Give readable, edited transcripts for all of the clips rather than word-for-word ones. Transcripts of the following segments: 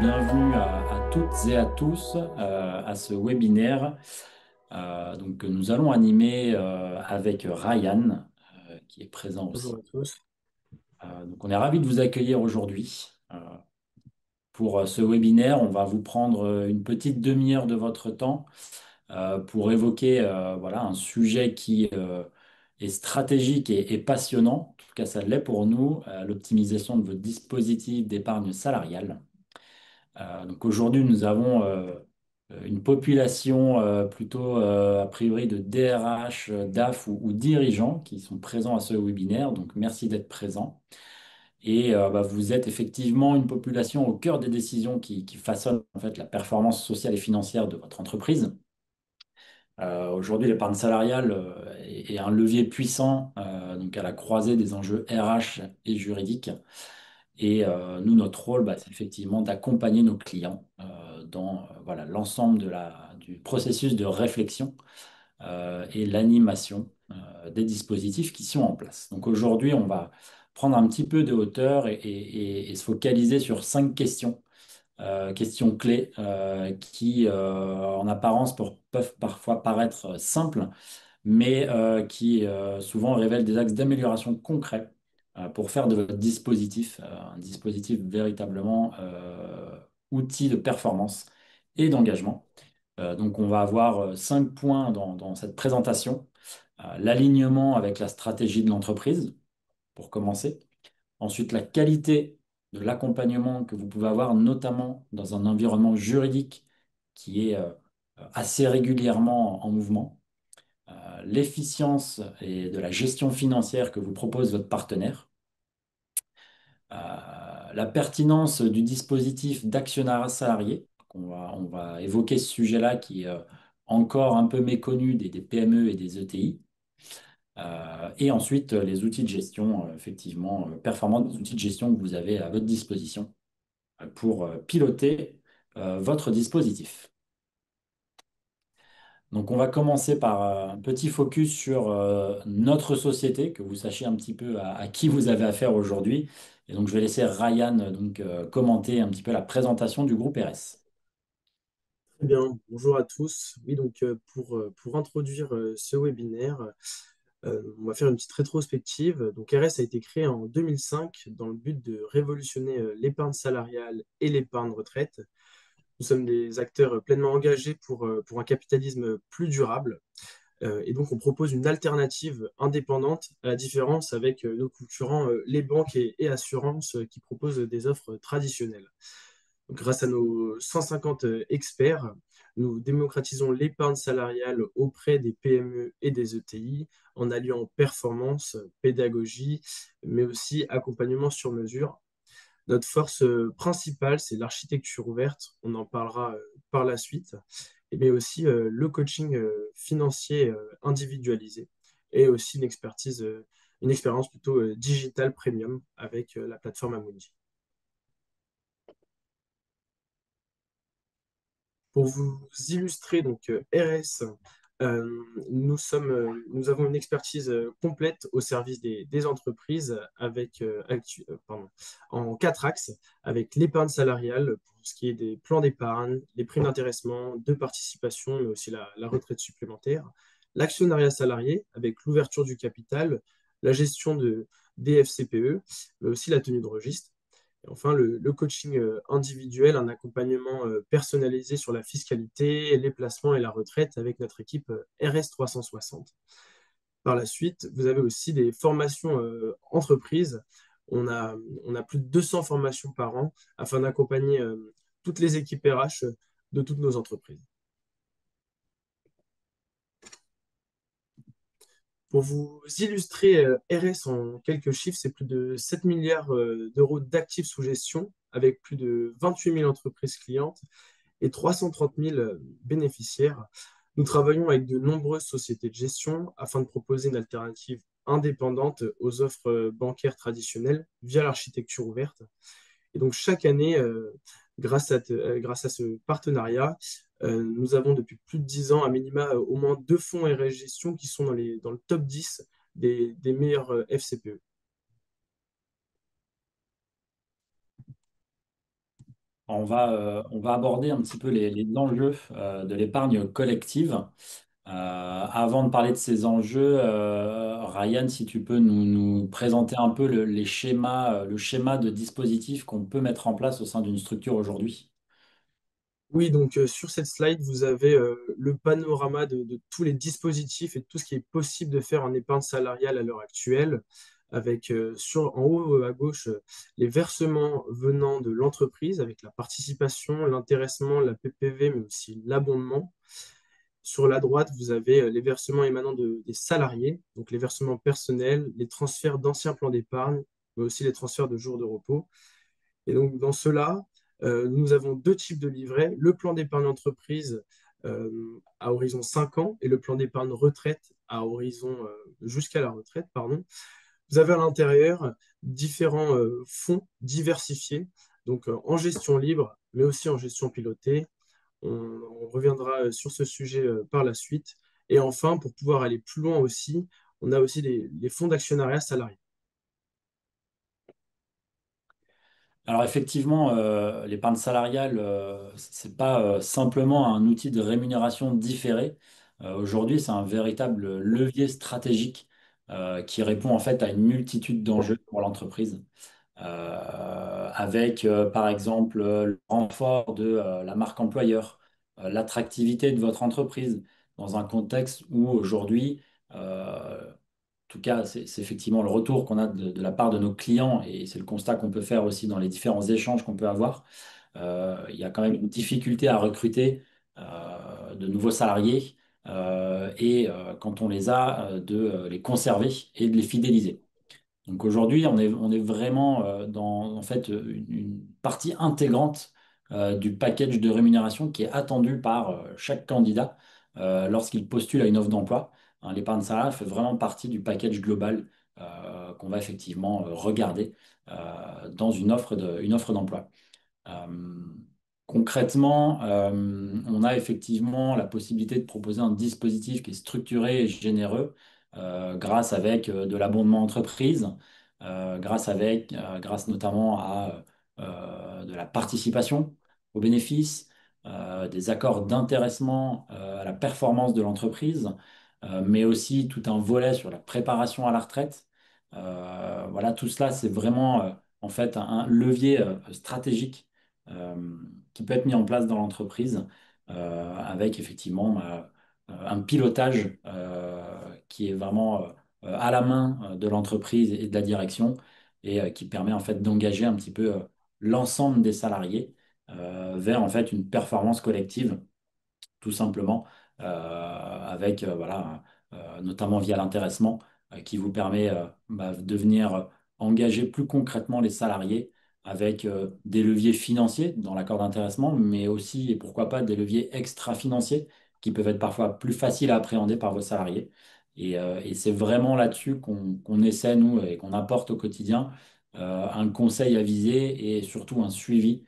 bienvenue à toutes et à tous à ce webinaire que nous allons animer avec Ryan qui est présent Bonjour aussi. à tous. Donc on est ravi de vous accueillir aujourd'hui. Pour ce webinaire, on va vous prendre une petite demi-heure de votre temps pour évoquer voilà, un sujet qui est stratégique et passionnant. En tout cas, ça l'est pour nous, l'optimisation de votre dispositif d'épargne salariale. Donc aujourd'hui, nous avons une population plutôt a priori de DRH, DAF ou dirigeants qui sont présents à ce webinaire. Donc merci d'être présents. Et vous êtes effectivement une population au cœur des décisions qui façonnent en fait la performance sociale et financière de votre entreprise. Aujourd'hui, l'épargne salariale est un levier puissant donc à la croisée des enjeux RH et juridiques. Et nous, notre rôle, c'est effectivement d'accompagner nos clients dans voilà, l'ensemble du processus de réflexion et l'animation des dispositifs qui sont en place. Donc aujourd'hui, on va prendre un petit peu de hauteur et se focaliser sur 5 questions, questions clés qui, en apparence, peuvent parfois paraître simples, mais qui souvent révèlent des axes d'amélioration concrets pour faire de votre dispositif un dispositif véritablement outil de performance et d'engagement. Donc on va avoir 5 points dans cette présentation. L'alignement avec la stratégie de l'entreprise, pour commencer. Ensuite, la qualité de l'accompagnement que vous pouvez avoir, notamment dans un environnement juridique qui est assez régulièrement en mouvement. L'efficience et de la gestion financière que vous propose votre partenaire, la pertinence du dispositif d'actionnariat salarié. On va évoquer ce sujet-là qui est encore un peu méconnu des PME et des ETI. Et ensuite, les outils de gestion, effectivement, performants, des outils de gestion que vous avez à votre disposition pour piloter votre dispositif. Donc, on va commencer par un petit focus sur notre société, que vous sachiez un petit peu à qui vous avez affaire aujourd'hui. Et donc, je vais laisser Ryan commenter un petit peu la présentation du groupe RS. Très bien, bonjour à tous. Oui, donc pour introduire ce webinaire, on va faire une petite rétrospective. Donc RS a été créé en 2005 dans le but de révolutionner l'épargne salariale et l'épargne retraite. Nous sommes des acteurs pleinement engagés pour un capitalisme plus durable. Et donc on propose une alternative indépendante à la différence avec nos concurrents, les banques et assurances qui proposent des offres traditionnelles. Grâce à nos 150 experts, nous démocratisons l'épargne salariale auprès des PME et des ETI en alliant performance, pédagogie, mais aussi accompagnement sur mesure. Notre force principale, c'est l'architecture ouverte, on en parlera par la suite, mais aussi le coaching financier individualisé et aussi une expérience plutôt digitale premium avec la plateforme Amundi. Pour vous illustrer donc RS, nous avons une expertise complète au service des entreprises en 4 axes, avec l'épargne salariale pour ce qui est des plans d'épargne, les primes d'intéressement, de participation, mais aussi la retraite supplémentaire, l'actionnariat salarié avec l'ouverture du capital, la gestion des FCPE, mais aussi la tenue de registre. Et enfin, le coaching individuel, un accompagnement personnalisé sur la fiscalité, les placements et la retraite avec notre équipe RS 360. Par la suite, vous avez aussi des formations entreprises. On a, on a plus de 200 formations par an afin d'accompagner toutes les équipes RH de toutes nos entreprises. Pour vous illustrer RS en quelques chiffres, c'est plus de 7 milliards d'euros d'actifs sous gestion avec plus de 28 000 entreprises clientes et 330 000 bénéficiaires. Nous travaillons avec de nombreuses sociétés de gestion afin de proposer une alternative indépendante aux offres bancaires traditionnelles via l'architecture ouverte. Et donc chaque année, grâce à ce partenariat, nous avons depuis plus de 10 ans, à minima, au moins 2 fonds RS Gestion qui sont dans le top 10 des meilleurs FCPE. On va aborder un petit peu les enjeux de l'épargne collective. Avant de parler de ces enjeux, Ryan, si tu peux nous présenter un peu les schémas, le schéma de dispositifs qu'on peut mettre en place au sein d'une structure aujourd'hui. Oui, donc sur cette slide, vous avez le panorama de tous les dispositifs et de tout ce qui est possible de faire en épargne salariale à l'heure actuelle, avec en haut à gauche les versements venant de l'entreprise, avec la participation, l'intéressement, la PPV, mais aussi l'abondement. Sur la droite, vous avez les versements émanant des salariés, donc les versements personnels, les transferts d'anciens plans d'épargne, mais aussi les transferts de jours de repos. Et donc, dans cela, nous avons deux types de livrets, le plan d'épargne entreprise à horizon 5 ans et le plan d'épargne retraite à horizon jusqu'à la retraite, pardon. Vous avez à l'intérieur différents fonds diversifiés, donc en gestion libre, mais aussi en gestion pilotée. On reviendra sur ce sujet par la suite. Et enfin, pour pouvoir aller plus loin aussi, on a aussi les fonds d'actionnariat salarié. Alors effectivement, l'épargne salariale, c'est pas simplement un outil de rémunération différé. Aujourd'hui, c'est un véritable levier stratégique qui répond en fait à une multitude d'enjeux pour l'entreprise. Avec par exemple le renfort de la marque employeur, l'attractivité de votre entreprise dans un contexte où aujourd'hui, en tout cas, c'est effectivement le retour qu'on a de la part de nos clients et c'est le constat qu'on peut faire aussi dans les différents échanges qu'on peut avoir. Il y a quand même une difficulté à recruter de nouveaux salariés et quand on les a, de les conserver et de les fidéliser. Donc aujourd'hui, on est vraiment dans en fait une partie intégrante du package de rémunération qui est attendu par chaque candidat lorsqu'il postule à une offre d'emploi. Hein, l'épargne salariale fait vraiment partie du package global qu'on va effectivement regarder dans une offre d'emploi. Euh, Concrètement, on a effectivement la possibilité de proposer un dispositif qui est structuré et généreux grâce avec de l'abondement entreprise, grâce notamment à de la participation aux bénéfices, des accords d'intéressement à la performance de l'entreprise, mais aussi tout un volet sur la préparation à la retraite. Voilà, tout cela, c'est vraiment en fait un levier stratégique euh, qui peut être mis en place dans l'entreprise avec effectivement un pilotage qui est vraiment à la main de l'entreprise et de la direction et qui permet en fait d'engager un petit peu l'ensemble des salariés vers en fait une performance collective tout simplement, avec voilà, notamment via l'intéressement, qui vous permet de venir engager plus concrètement les salariés avec des leviers financiers dans l'accord d'intéressement, mais aussi, et pourquoi pas, des leviers extra-financiers qui peuvent être parfois plus faciles à appréhender par vos salariés. Et c'est vraiment là-dessus qu'on essaie, nous, et qu'on apporte au quotidien un conseil avisé et surtout un suivi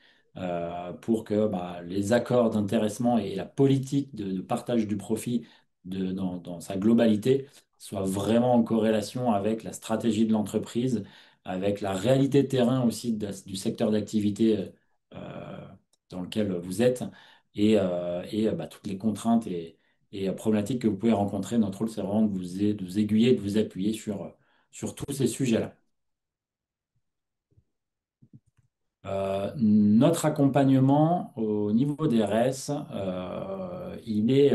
pour que les accords d'intéressement et la politique de partage du profit dans sa globalité soient vraiment en corrélation avec la stratégie de l'entreprise, avec la réalité de terrain aussi du secteur d'activité dans lequel vous êtes et toutes les contraintes et problématiques que vous pouvez rencontrer. Notre rôle, c'est vraiment de vous aiguiller, de vous appuyer sur tous ces sujets-là. Notre accompagnement au niveau des RS, il est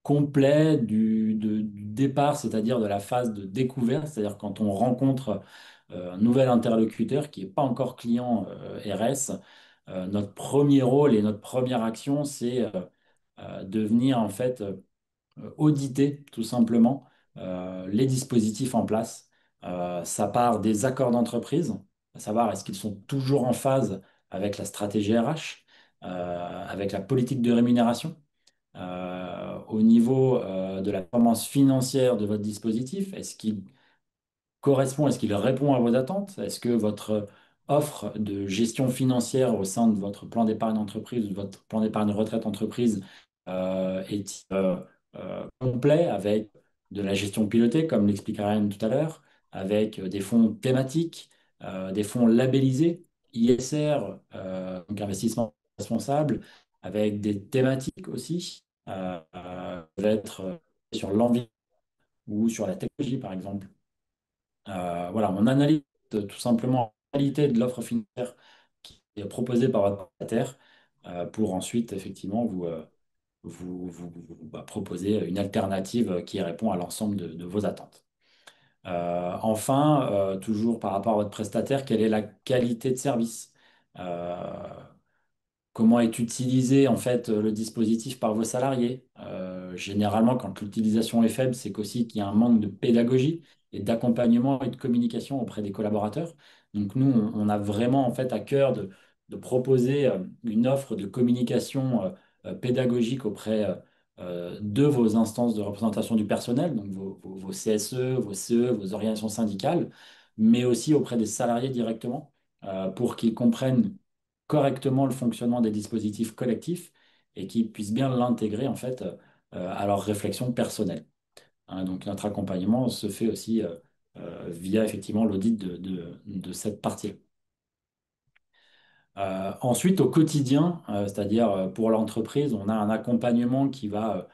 complet du départ, c'est-à-dire de la phase de découverte, c'est-à-dire quand on rencontre un nouvel interlocuteur qui n'est pas encore client RS, notre premier rôle et notre première action, c'est de venir en fait auditer tout simplement les dispositifs en place. Ça part des accords d'entreprise, à savoir est-ce qu'ils sont toujours en phase avec la stratégie RH, avec la politique de rémunération, au niveau de la performance financière de votre dispositif, est-ce qu'il correspond, est-ce qu'il répond à vos attentes? Est-ce que votre offre de gestion financière au sein de votre plan d'épargne entreprise ou de votre plan d'épargne retraite entreprise est complet avec de la gestion pilotée, comme l'expliquait Ryan tout à l'heure, avec des fonds thématiques, des fonds labellisés, ISR, donc investissement responsable, avec des thématiques aussi, ça va être sur l'envie ou sur la technologie, par exemple. Voilà, on analyse tout simplement la qualité de l'offre financière qui est proposée par votre prestataire pour ensuite, effectivement, vous proposer une alternative qui répond à l'ensemble de vos attentes. Enfin, toujours par rapport à votre prestataire, quelle est la qualité de service? Euh, Comment est utilisé en fait le dispositif par vos salariés. Généralement, quand l'utilisation est faible, c'est qu'aussi qu'il y a un manque de pédagogie et d'accompagnement et de communication auprès des collaborateurs. Donc nous, on a vraiment en fait à cœur de proposer une offre de communication pédagogique auprès de vos instances de représentation du personnel, donc vos CSE, vos CE, vos organisations syndicales, mais aussi auprès des salariés directement, pour qu'ils comprennent correctement le fonctionnement des dispositifs collectifs et qu'ils puissent bien l'intégrer en fait à leur réflexion personnelle. Hein, donc notre accompagnement se fait aussi via effectivement l'audit de cette partie. Ensuite, au quotidien, c'est-à-dire pour l'entreprise, on a un accompagnement qui va,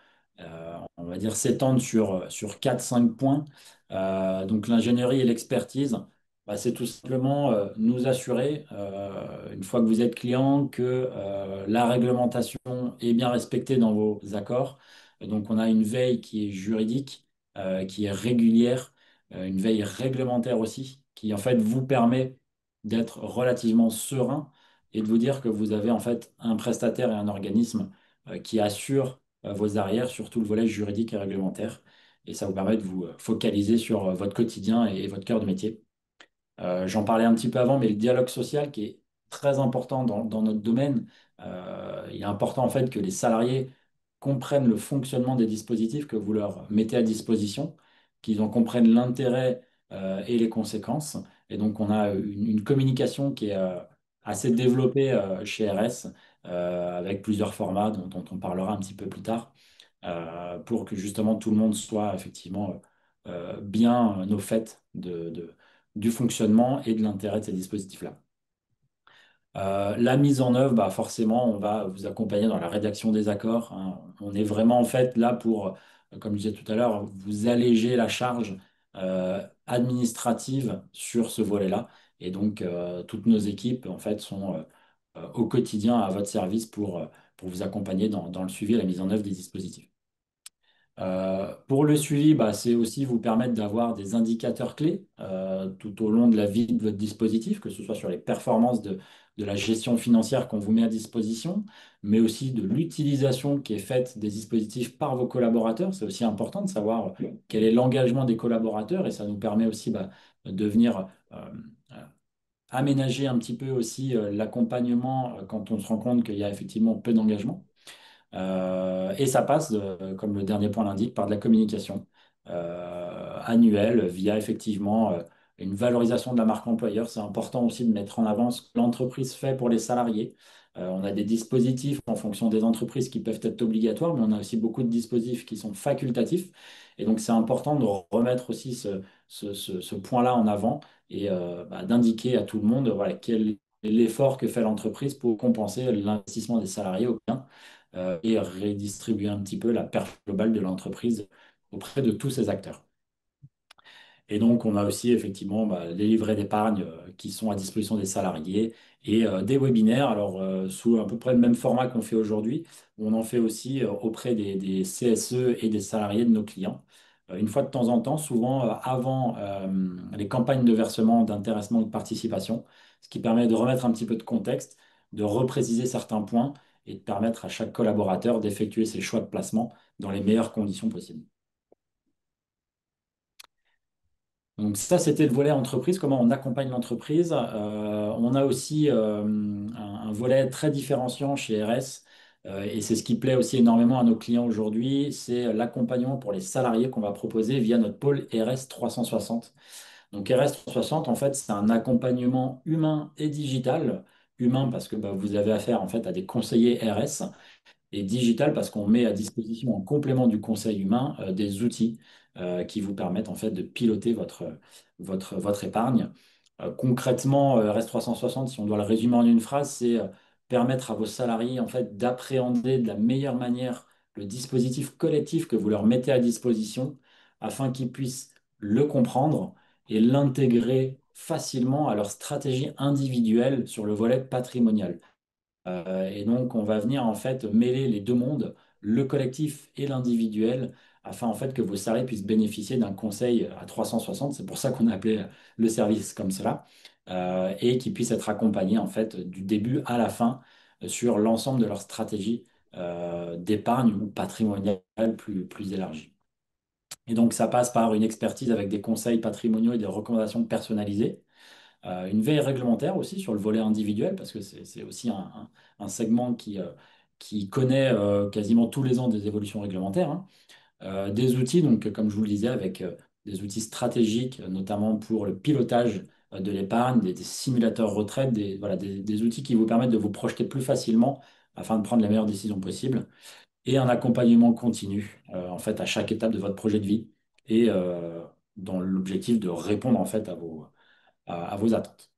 on va dire, s'étendre sur 4-5 points. Donc l'ingénierie et l'expertise, bah, c'est tout simplement nous assurer, une fois que vous êtes client, que la réglementation est bien respectée dans vos accords. Donc on a une veille qui est juridique, qui est régulière, une veille réglementaire aussi, qui en fait vous permet d'être relativement serein et de vous dire que vous avez en fait un prestataire et un organisme qui assure vos arrières sur tout le volet juridique et réglementaire. Et ça vous permet de vous focaliser sur votre quotidien et votre cœur de métier. J'en parlais un petit peu avant, mais le dialogue social qui est très important dans notre domaine, il est important en fait que les salariés comprennent le fonctionnement des dispositifs que vous leur mettez à disposition, qu'ils en comprennent l'intérêt et les conséquences. Et donc on a une communication qui est assez développée chez RS, avec plusieurs formats dont on parlera un petit peu plus tard, pour que justement tout le monde soit effectivement bien au fait du fonctionnement et de l'intérêt de ces dispositifs-là. La mise en œuvre, bah forcément, on va vous accompagner dans la rédaction des accords, hein. On est vraiment en fait là pour, comme je disais tout à l'heure, vous alléger la charge administrative sur ce volet-là. Et donc, toutes nos équipes en fait sont au quotidien à votre service pour vous accompagner dans le suivi et la mise en œuvre des dispositifs. Pour le suivi, bah, c'est aussi vous permettre d'avoir des indicateurs clés tout au long de la vie de votre dispositif, que ce soit sur les performances de la gestion financière qu'on vous met à disposition, mais aussi de l'utilisation qui est faite des dispositifs par vos collaborateurs. C'est aussi important de savoir quel est l'engagement des collaborateurs et ça nous permet aussi bah, de venir euh, aménager un petit peu aussi l'accompagnement quand on se rend compte qu'il y a effectivement peu d'engagement. Et ça passe, comme le dernier point l'indique, par de la communication annuelle via effectivement une valorisation de la marque employeur. C'est important aussi de mettre en avant ce que l'entreprise fait pour les salariés. On a des dispositifs en fonction des entreprises qui peuvent être obligatoires, mais on a aussi beaucoup de dispositifs qui sont facultatifs. Et donc, c'est important de remettre aussi ce point-là en avant et bah, d'indiquer à tout le monde voilà, quel est l'effort que fait l'entreprise pour compenser l'investissement des salariés au bien et redistribuer un petit peu la perte globale de l'entreprise auprès de tous ces acteurs. Et donc, on a aussi effectivement bah, les livrets d'épargne qui sont à disposition des salariés et des webinaires, alors sous à peu près le même format qu'on fait aujourd'hui, on en fait aussi auprès des CSE et des salariés de nos clients. Une fois de temps en temps, souvent avant les campagnes de versement, d'intéressement ou de participation, ce qui permet de remettre un petit peu de contexte, de repréciser certains points et de permettre à chaque collaborateur d'effectuer ses choix de placement dans les meilleures conditions possibles. Donc ça, c'était le volet entreprise, comment on accompagne l'entreprise. On a aussi un volet très différenciant chez RS, et c'est ce qui plaît aussi énormément à nos clients aujourd'hui, c'est l'accompagnement pour les salariés qu'on va proposer via notre pôle RS 360. Donc RS 360, en fait, c'est un accompagnement humain et digital. Humain parce que bah, vous avez affaire en fait à des conseillers RS et digital parce qu'on met à disposition en complément du conseil humain des outils qui vous permettent en fait de piloter votre épargne. Concrètement, RS360, si on doit le résumer en une phrase, c'est permettre à vos salariés en fait d'appréhender de la meilleure manière le dispositif collectif que vous leur mettez à disposition afin qu'ils puissent le comprendre et l'intégrer facilement à leur stratégie individuelle sur le volet patrimonial. Et donc, on va venir en fait mêler les deux mondes, le collectif et l'individuel, afin en fait que vos salariés puissent bénéficier d'un conseil à 360. C'est pour ça qu'on a appelé le service comme cela, et qu'ils puissent être accompagnés en fait du début à la fin sur l'ensemble de leur stratégie d'épargne ou patrimoniale plus élargie. Et donc, ça passe par une expertise avec des conseils patrimoniaux et des recommandations personnalisées, une veille réglementaire aussi sur le volet individuel, parce que c'est aussi un segment qui connaît quasiment tous les ans des évolutions réglementaires, hein. Des outils, donc comme je vous le disais, avec des outils stratégiques, notamment pour le pilotage de l'épargne, des simulateurs retraite, voilà, des outils qui vous permettent de vous projeter plus facilement afin de prendre les meilleures décisions possibles, et un accompagnement continu, en fait, à chaque étape de votre projet de vie, et dans l'objectif de répondre en fait à vos attentes.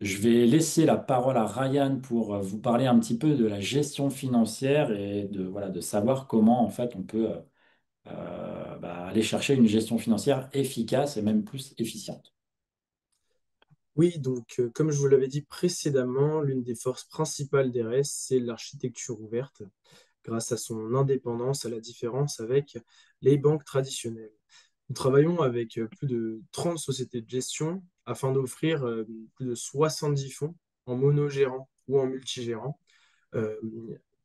Je vais laisser la parole à Ryan pour vous parler un petit peu de la gestion financière et voilà, de savoir comment en fait on peut aller chercher une gestion financière efficace et même plus efficiente. Oui, donc comme je vous l'avais dit précédemment, l'une des forces principales d'ERES, c'est l'architecture ouverte, grâce à son indépendance, à la différence avec les banques traditionnelles. Nous travaillons avec plus de 30 sociétés de gestion afin d'offrir plus de 70 fonds en monogérant ou en multigérant. Euh,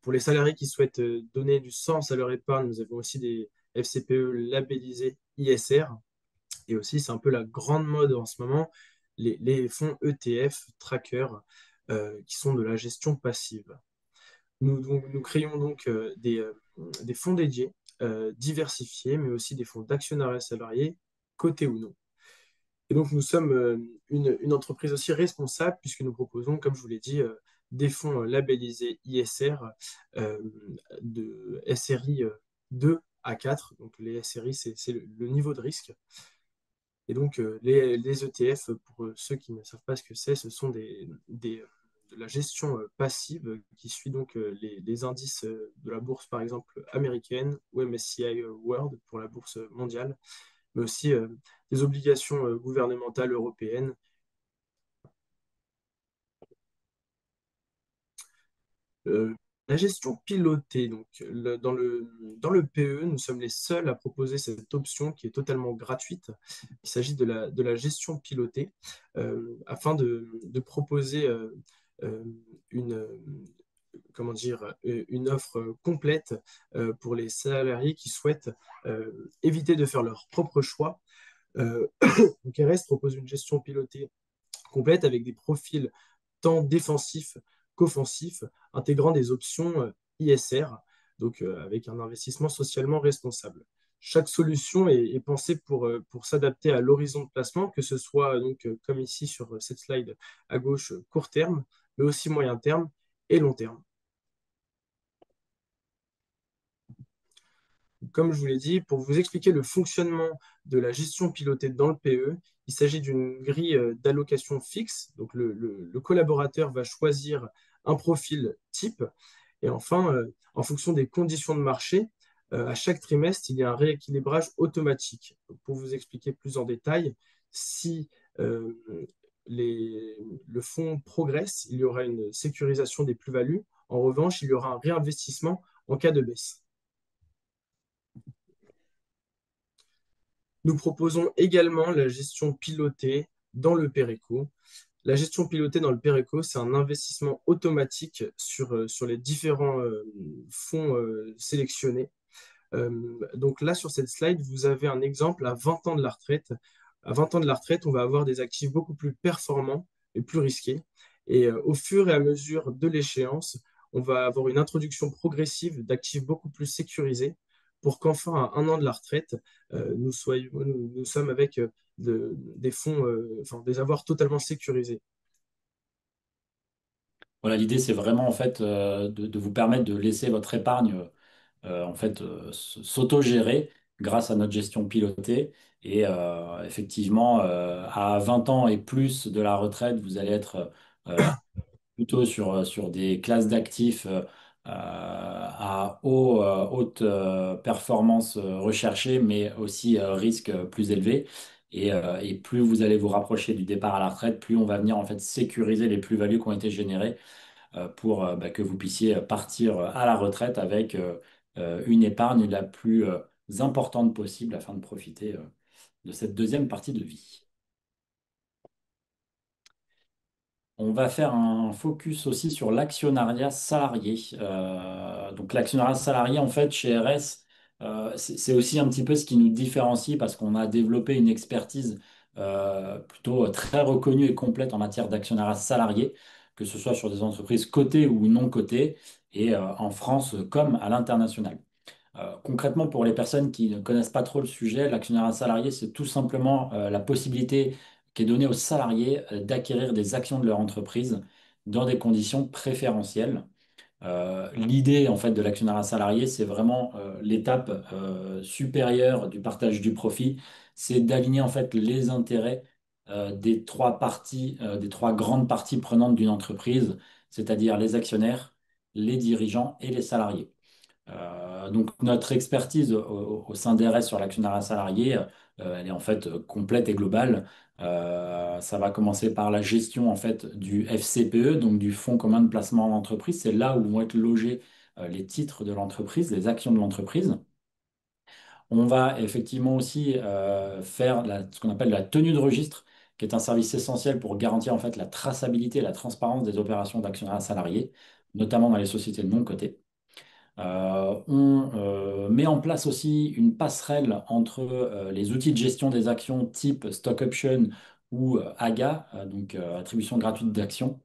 pour les salariés qui souhaitent donner du sens à leur épargne, nous avons aussi des FCPE labellisés ISR. Et aussi, c'est un peu la grande mode en ce moment, les fonds ETF, trackers, qui sont de la gestion passive. Nous créons donc des fonds dédiés, diversifiés, mais aussi des fonds d'actionnariat salarié, cotés ou non. Et donc, nous sommes une entreprise aussi responsable, puisque nous proposons, comme je vous l'ai dit, des fonds labellisés ISR euh, de SRI 2 à 4. Donc, les SRI, c'est le niveau de risque. Et donc, les ETF, pour ceux qui ne savent pas ce que c'est, ce sont de la gestion passive qui suit donc les indices de la bourse, par exemple, américaine ou MSCI World pour la bourse mondiale, mais aussi des obligations gouvernementales européennes. Euh, la gestion pilotée, donc dans le PE, nous sommes les seuls à proposer cette option qui est totalement gratuite. Il s'agit de la gestion pilotée afin de proposer euh, une, comment dire, une offre complète pour les salariés qui souhaitent éviter de faire leur propre choix. Donc, RS propose une gestion pilotée complète avec des profils tant défensifs qu'offensifs, intégrant des options ISR, donc avec un investissement socialement responsable. Chaque solution est pensée pour s'adapter à l'horizon de placement, que ce soit donc comme ici sur cette slide à gauche, court terme, mais aussi moyen terme et long terme. Comme je vous l'ai dit, pour vous expliquer le fonctionnement de la gestion pilotée dans le PE, il s'agit d'une grille d'allocation fixe. Donc, le collaborateur va choisir un profil type. Et enfin, en fonction des conditions de marché, à chaque trimestre, il y a un rééquilibrage automatique. Donc, pour vous expliquer plus en détail, si euh, les, le fonds progresse, il y aura une sécurisation des plus-values. En revanche, il y aura un réinvestissement en cas de baisse. Nous proposons également la gestion pilotée dans le Péréco. La gestion pilotée dans le Péréco, c'est un investissement automatique sur les différents fonds sélectionnés. Donc là, sur cette slide, vous avez un exemple à 20 ans de la retraite. À 20 ans de la retraite, on va avoir des actifs beaucoup plus performants et plus risqués. Et au fur et à mesure de l'échéance, on va avoir une introduction progressive d'actifs beaucoup plus sécurisés pour qu'enfin, à un an de la retraite, nous sommes avec des fonds, enfin, des avoirs totalement sécurisés. Voilà, l'idée, c'est vraiment en fait de vous permettre de laisser votre épargne en fait s'auto-gérer grâce à notre gestion pilotée. Et effectivement, à 20 ans et plus de la retraite, vous allez être plutôt sur des classes d'actifs à haute performance recherchée, mais aussi risque plus élevé. Et plus vous allez vous rapprocher du départ à la retraite, plus on va venir en fait sécuriser les plus-values qui ont été générées pour bah, que vous puissiez partir à la retraite avec une épargne la plus importante possible afin de profiter de cette deuxième partie de vie. On va faire un focus aussi sur l'actionnariat salarié. Donc l'actionnariat salarié, en fait, chez RS, c'est aussi un petit peu ce qui nous différencie parce qu'on a développé une expertise plutôt très reconnue et complète en matière d'actionnariat salarié, que ce soit sur des entreprises cotées ou non cotées, et en France comme à l'international. Concrètement, pour les personnes qui ne connaissent pas trop le sujet, l'actionnariat salarié, c'est tout simplement la possibilité qui est donnée aux salariés d'acquérir des actions de leur entreprise dans des conditions préférentielles. L'idée en fait de l'actionnariat salarié, c'est vraiment l'étape supérieure du partage du profit, c'est d'aligner en fait les intérêts des trois parties, des trois grandes parties prenantes d'une entreprise, c'est-à-dire les actionnaires, les dirigeants et les salariés. Donc notre expertise au sein d'RS sur l'actionnariat salarié, elle est en fait complète et globale. Ça va commencer par la gestion en fait du FCPE, donc du fonds commun de placement en entreprise. C'est là où vont être logés les titres de l'entreprise, les actions de l'entreprise. On va effectivement aussi faire ce qu'on appelle la tenue de registre, qui est un service essentiel pour garantir en fait la traçabilité et la transparence des opérations d'actionnariat salarié, notamment dans les sociétés non cotées. On met en place aussi une passerelle entre les outils de gestion des actions type stock option ou AGA, donc attribution gratuite d'actions,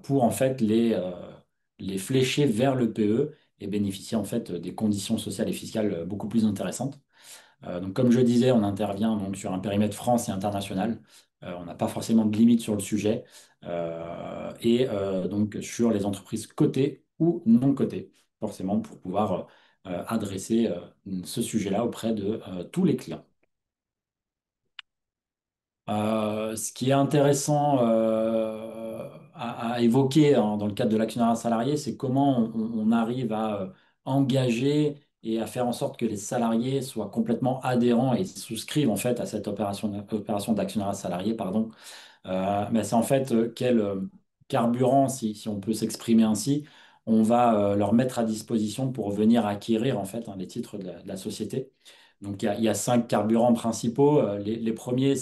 pour en fait les flécher vers le PE et bénéficier en fait des conditions sociales et fiscales beaucoup plus intéressantes. Donc, comme je disais, on intervient donc sur un périmètre France et international. On n'a pas forcément de limite sur le sujet. Donc sur les entreprises cotées ou non cotées, forcément pour pouvoir adresser ce sujet-là auprès de tous les clients. Ce qui est intéressant à évoquer hein, dans le cadre de l'actionnariat salarié, c'est comment on arrive à engager et à faire en sorte que les salariés soient complètement adhérents et souscrivent en fait à cette opération d'actionnariat salarié, pardon. Mais c'est en fait quel carburant, si on peut s'exprimer ainsi, on va leur mettre à disposition pour venir acquérir en fait hein, les titres de la société. Donc il y a cinq carburants principaux. Les premiers,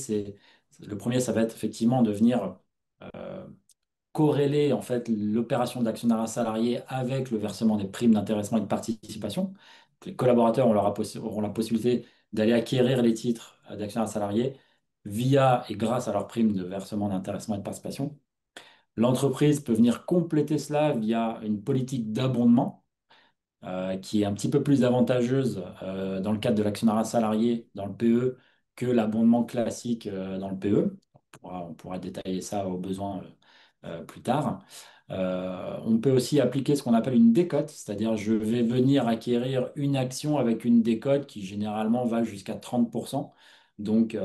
le premier, ça va être effectivement de venir euh, corréler en fait l'opération d'actionnariat salarié avec le versement des primes d'intéressement et de participation. Les collaborateurs auront la possibilité d'aller acquérir les titres d'actionnariat salarié via et grâce à leurs primes de versement d'intéressement et de participation. L'entreprise peut venir compléter cela via une politique d'abondement qui est un petit peu plus avantageuse dans le cadre de l'actionnariat salarié dans le PE que l'abondement classique dans le PE. On pourra détailler ça au besoin plus tard. On peut aussi appliquer ce qu'on appelle une décote, c'est-à-dire je vais venir acquérir une action avec une décote qui généralement va jusqu'à 30%. Donc,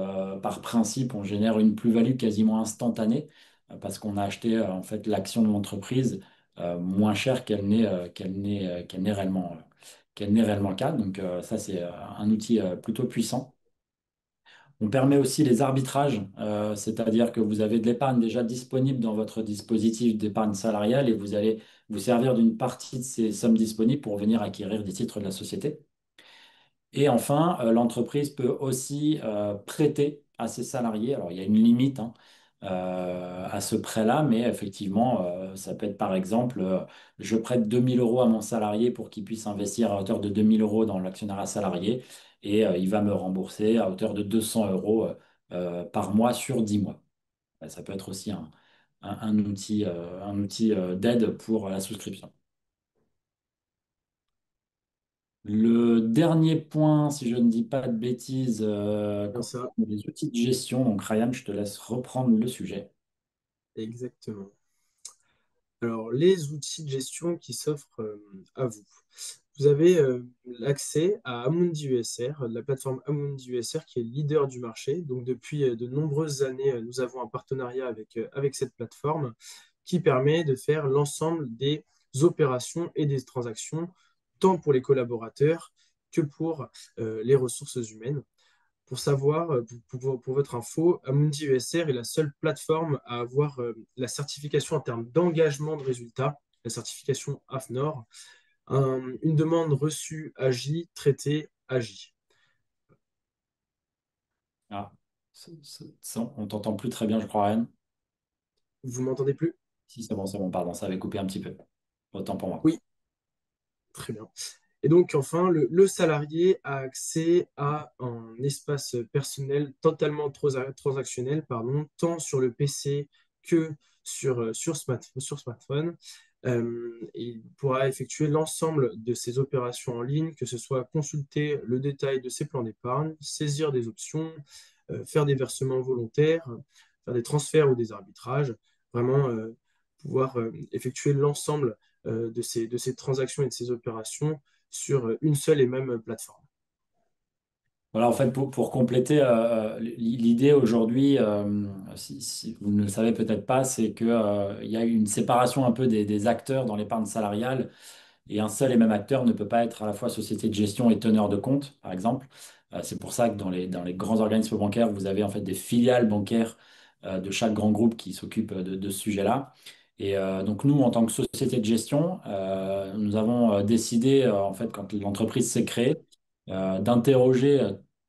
par principe, on génère une plus-value quasiment instantanée parce qu'on a acheté en fait l'action de l'entreprise moins chère qu'elle n'est réellement le cas. Donc, ça, c'est un outil plutôt puissant. On permet aussi les arbitrages, c'est-à-dire que vous avez de l'épargne déjà disponible dans votre dispositif d'épargne salariale et vous allez vous servir d'une partie de ces sommes disponibles pour venir acquérir des titres de la société. Et enfin, l'entreprise peut aussi prêter à ses salariés. Alors, il y a une limite hein, à ce prêt-là, mais effectivement, ça peut être par exemple, je prête 2 000 € à mon salarié pour qu'il puisse investir à hauteur de 2 000 € dans l'actionnariat salarié et il va me rembourser à hauteur de 200 € par mois sur 10 mois. Ça peut être aussi un outil d'aide pour la souscription. Le dernier point, si je ne dis pas de bêtises, Bien ça, concerne les outils de gestion. Donc, Ryan, je te laisse reprendre le sujet. exactement. Alors, les outils de gestion qui s'offrent à vous. vous avez l'accès à Amundi USR, la plateforme Amundi USR qui est leader du marché. Donc depuis de nombreuses années, nous avons un partenariat avec cette plateforme qui permet de faire l'ensemble des opérations et des transactions, tant pour les collaborateurs que pour les ressources humaines. Pour savoir, pour votre info, Amundi USR est la seule plateforme à avoir la certification en termes d'engagement de résultats, la certification AFNOR. Une demande reçue agit, traitée agit. Ah, on t'entend plus très bien, je crois, Ryan. Vous m'entendez plus? Si, c'est bon, pardon, ça avait coupé un petit peu. Autant pour moi. Oui, très bien. Et donc, enfin, le salarié a accès à un espace personnel totalement transactionnel, pardon, tant sur le PC que sur smartphone. Il pourra effectuer l'ensemble de ses opérations en ligne, que ce soit consulter le détail de ses plans d'épargne, saisir des options, faire des versements volontaires, faire des transferts ou des arbitrages, vraiment pouvoir effectuer l'ensemble de ces transactions et de ces opérations sur une seule et même plateforme. Voilà, en fait, pour compléter, l'idée aujourd'hui, si vous ne le savez peut-être pas, c'est que, il y a une séparation un peu des acteurs dans l'épargne salariale. Et un seul et même acteur ne peut pas être à la fois société de gestion et teneur de compte, par exemple. C'est pour ça que dans les grands organismes bancaires, vous avez en fait des filiales bancaires de chaque grand groupe qui s'occupent de ce sujet-là. Et donc nous, en tant que société de gestion, nous avons décidé, en fait, quand l'entreprise s'est créée, d'interroger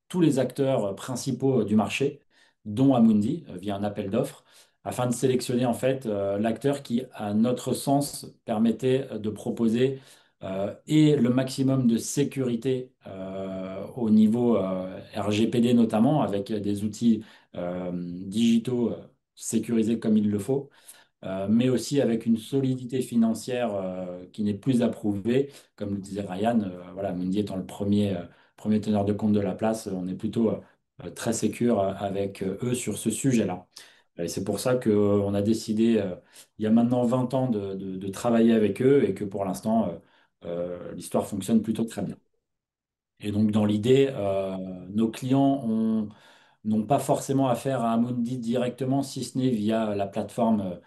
tous les acteurs principaux du marché, dont Amundi, via un appel d'offres, afin de sélectionner en fait l'acteur qui, à notre sens, permettait de proposer et le maximum de sécurité au niveau RGPD notamment, avec des outils digitaux sécurisés comme il le faut, mais aussi avec une solidité financière qui n'est plus approuvée. Comme le disait Ryan, voilà, Mundi étant le premier teneur de compte de la place, on est plutôt très sécure avec eux sur ce sujet-là. Et c'est pour ça qu'on a décidé, il y a maintenant 20 ans, de travailler avec eux et que pour l'instant, l'histoire fonctionne plutôt très bien. Et donc, dans l'idée, nos clients n'ont pas forcément affaire à Amundi directement, si ce n'est via la plateforme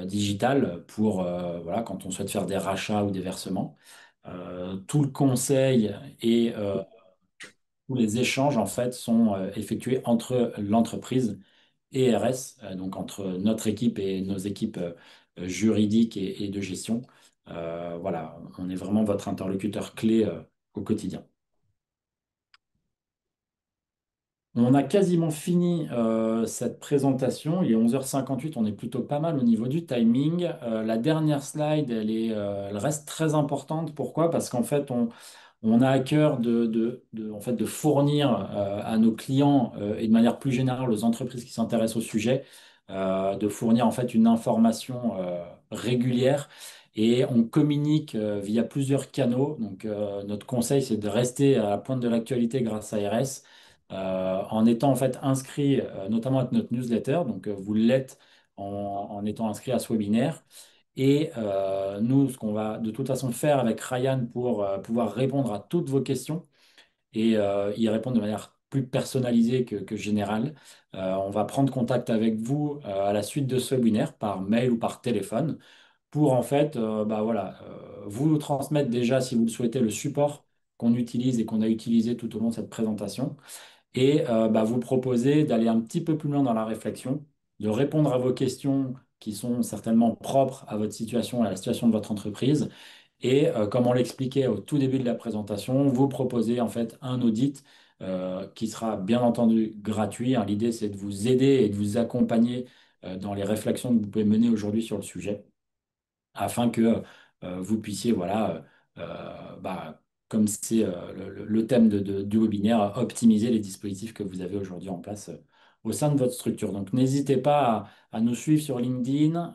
digitale pour, voilà, quand on souhaite faire des rachats ou des versements. Tout le conseil et tous les échanges, en fait, sont effectués entre l'entreprise et RS, donc entre notre équipe et nos équipes juridiques et de gestion. Voilà, on est vraiment votre interlocuteur clé au quotidien. On a quasiment fini cette présentation. Il est 11h58. On est plutôt pas mal au niveau du timing. La dernière slide, elle reste très importante. Pourquoi? Parce qu'en fait, on a à cœur en fait, de fournir à nos clients et de manière plus générale aux entreprises qui s'intéressent au sujet, de fournir en fait une information régulière. Et on communique via plusieurs canaux. Donc, notre conseil, c'est de rester à la pointe de l'actualité grâce à RS, en étant en fait inscrit, notamment avec notre newsletter. Donc, vous l'êtes en étant inscrit à ce webinaire. Et nous, ce qu'on va de toute façon faire avec Ryan pour pouvoir répondre à toutes vos questions et y répondre de manière plus personnalisée que générale, on va prendre contact avec vous à la suite de ce webinaire par mail ou par téléphone pour en fait bah voilà, vous transmettre déjà, si vous le souhaitez, le support qu'on utilise et qu'on a utilisé tout au long de cette présentation et bah, vous proposer d'aller un petit peu plus loin dans la réflexion, de répondre à vos questions qui sont certainement propres à votre situation, à la situation de votre entreprise. Et comme on l'expliquait au tout début de la présentation, vous proposer en fait un audit qui sera bien entendu gratuit, hein. L'idée, c'est de vous aider et de vous accompagner dans les réflexions que vous pouvez mener aujourd'hui sur le sujet afin que vous puissiez, voilà, bah, comme c'est le thème du webinaire, optimiser les dispositifs que vous avez aujourd'hui en place au sein de votre structure. Donc, n'hésitez pas à nous suivre sur LinkedIn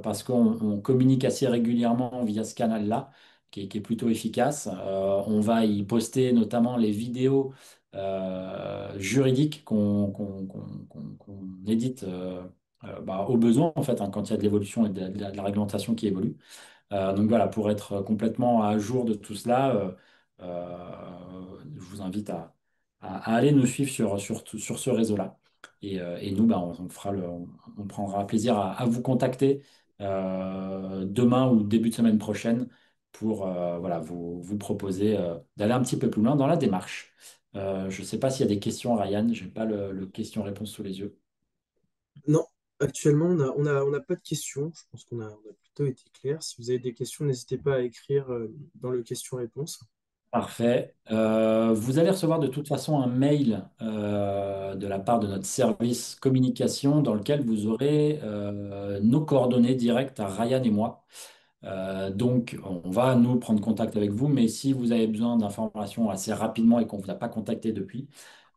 parce qu'on communique assez régulièrement via ce canal-là, qui est plutôt efficace. On va y poster notamment les vidéos juridiques qu'on édite bah, au besoin, en fait, hein, quand il y a de l'évolution et de la réglementation qui évolue. Donc voilà, pour être complètement à jour de tout cela, je vous invite à aller nous suivre sur ce réseau-là. Et nous, bah, on prendra plaisir à vous contacter demain ou début de semaine prochaine pour voilà, vous proposer d'aller un petit peu plus loin dans la démarche. Je ne sais pas s'il y a des questions, Ryan, je n'ai pas le question-réponse sous les yeux. Non, actuellement, on n'a pas de questions. Je pense qu'on a plutôt été clair. Si vous avez des questions, n'hésitez pas à écrire dans le question-réponse. Parfait. Vous allez recevoir de toute façon un mail de la part de notre service communication dans lequel vous aurez nos coordonnées directes à Ryan et moi. Donc, on va nous prendre contact avec vous, mais si vous avez besoin d'informations assez rapidement et qu'on ne vous a pas contacté depuis,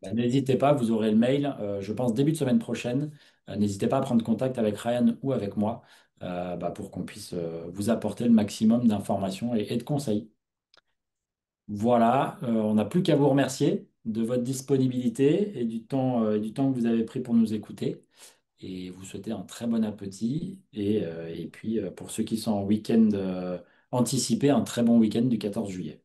bah, n'hésitez pas, vous aurez le mail, je pense début de semaine prochaine. N'hésitez pas à prendre contact avec Ryan ou avec moi bah, pour qu'on puisse vous apporter le maximum d'informations et de conseils. Voilà, on n'a plus qu'à vous remercier de votre disponibilité et du temps que vous avez pris pour nous écouter. Et vous souhaiter un très bon appétit. Et puis, pour ceux qui sont en week-end anticipé, un très bon week-end du 14 juillet.